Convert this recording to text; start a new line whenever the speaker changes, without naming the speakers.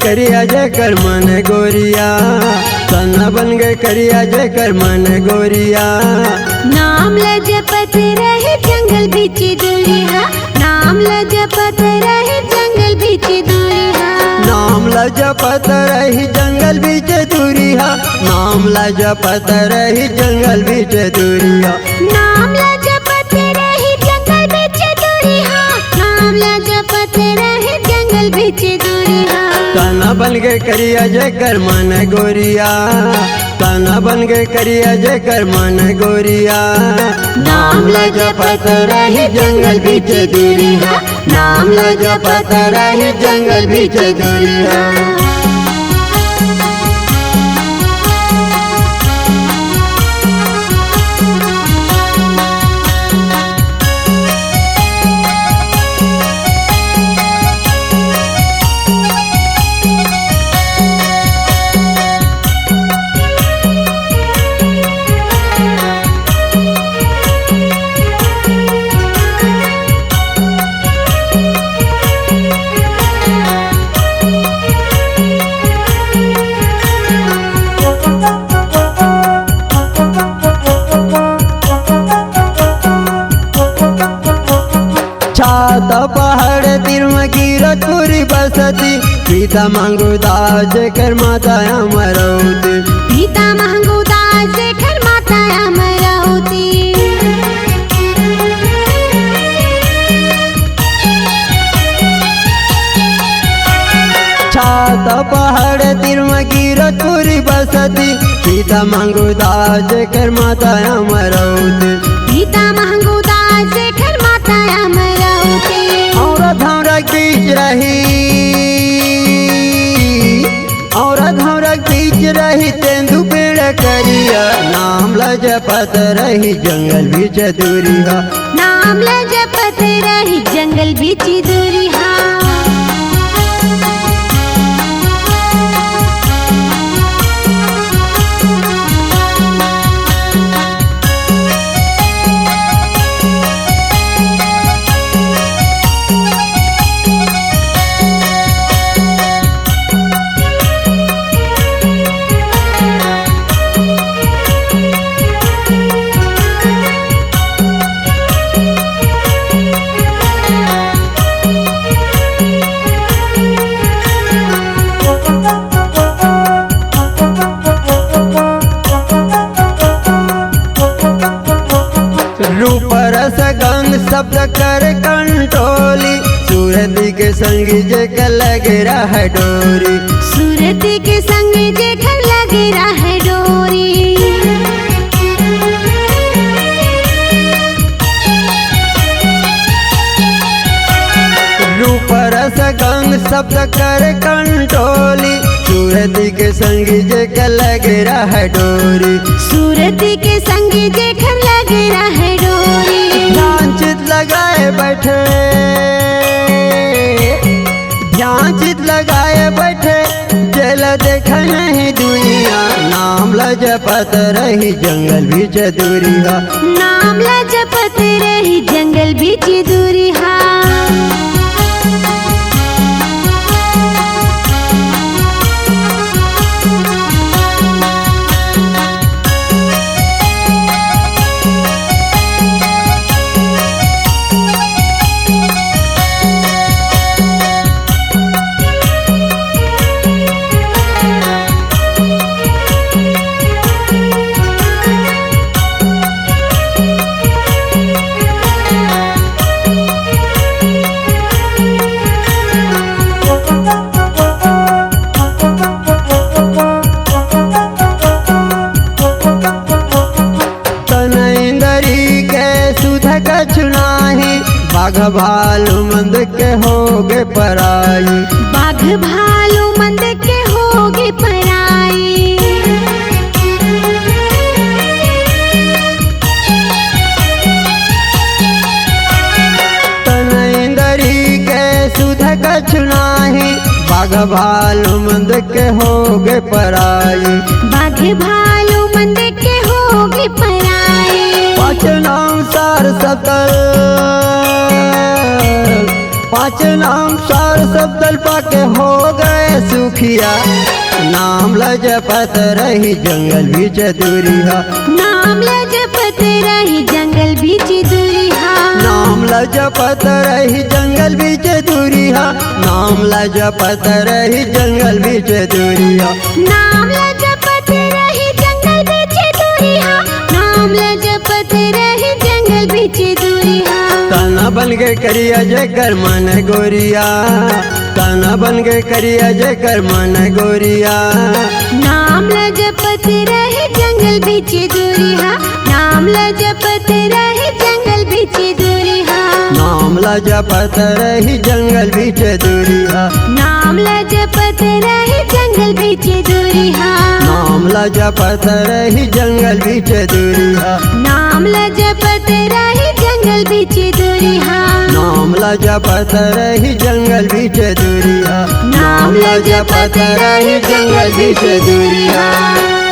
करिया जकर मन गोरिया, तना बन गए करिया जकर मन गोरिया।
नाम लजपत रहे जंगल बीच दूरिया, नाम लजपत रहे जंगल बीच दूरिया।
नाम लजपत रही जंगल बीच दूरिया, नाम लजपत रही जंगल बीच दूरिया।
नाम लजपत रहे जंगल बीच दूरिया, नाम लजपत रहे जंगल बीच दूरिया।
तना बन गए करिया जकर मन गोरिया, तना बन गए करिया जकर मन गोरिया।
नाम लजपत रहे जंगल बीच दूरिया, नाम लजपत रहे जंगल बीच दूरिया।
छाता पहाड़ तिरमा गिरतपुरी बसती, पीता मांगू दाज कर माता अमरौती।
पीता मांगू दाज कर माता अमरौती।
छाता पहाड़ तिरमा गिरतपुरी बसती, पीता मांगू दाज कर माता अमरौती।
पीता मांगू दाज कर माता अमरौती।
और धौरा बीच रही, और धौरा बीच रही तेंदु पेड़ करिया। नाम लजपत रही जंगल बीच दूरिया,
नाम लजपत रही जंगल बीच दूरिया।
रूप रस गंध शब्द कर कंटोली, सूरती के संग जे लगे रह डोरी।
सूरती के संग जेखर लगे रह डोरी।
रूप रस गंध शब्द कर कंटोली, सूरती के संग जे लगे रह डोरी।
सूरती के संग जेखर लगे रह डोरी।
ध्यान चित लगाए बैठे, ध्यान चित लगाए बैठे, जल देख नहीं दुनिया। नाम लजपत रही जंगल बीच दूरिया,
नाम लजपत रही जंगल बीच दूरिया।
बाघ भालू मंद के होगे पराई,
बाघ भालू मंद के होगे पराई।
तनइंदरी के सुध कछु नाही, बाघ भालू मंद के होगे पराई।
बाघ भालू मंद के होगे पराई।
पाँच नाम सार सकल, पाँच नाम सार सब दल पाके हो गए सुखिया नाम ल जपत रही जंगल बीच दूरिया
नाम ल जपत रही जंगल बीच दूरिहा
नाम ल जपत रही जंगल बीच दूरिया नाम ल जपत रही जंगल बीच दूरिया
नाम ल जपत रही जंगल बीच दूरिहा नाम ल जपत रही जंगल बीच दूरिहा
ताना बन के करिया जय मन गोरिया ताना बन के करिया जय मन गोरिया
नाम ल जपत रही जंगल बीच दूरिहा नाम ल जपत रही जंगल बीच दूरिहा
नाम ल जपत रही जंगल बीच दूरिया
नाम ल जपत रही जंगल बीच दूरिहा
नाम ल जपत रही जंगल बीच दूरिया
नाम ल जपत रही जंगल बीच दूरिहा
नाम ल जपत रही जंगल बीच दूरिया
नाम ल जपत रही जंगल बीच दूरिहा।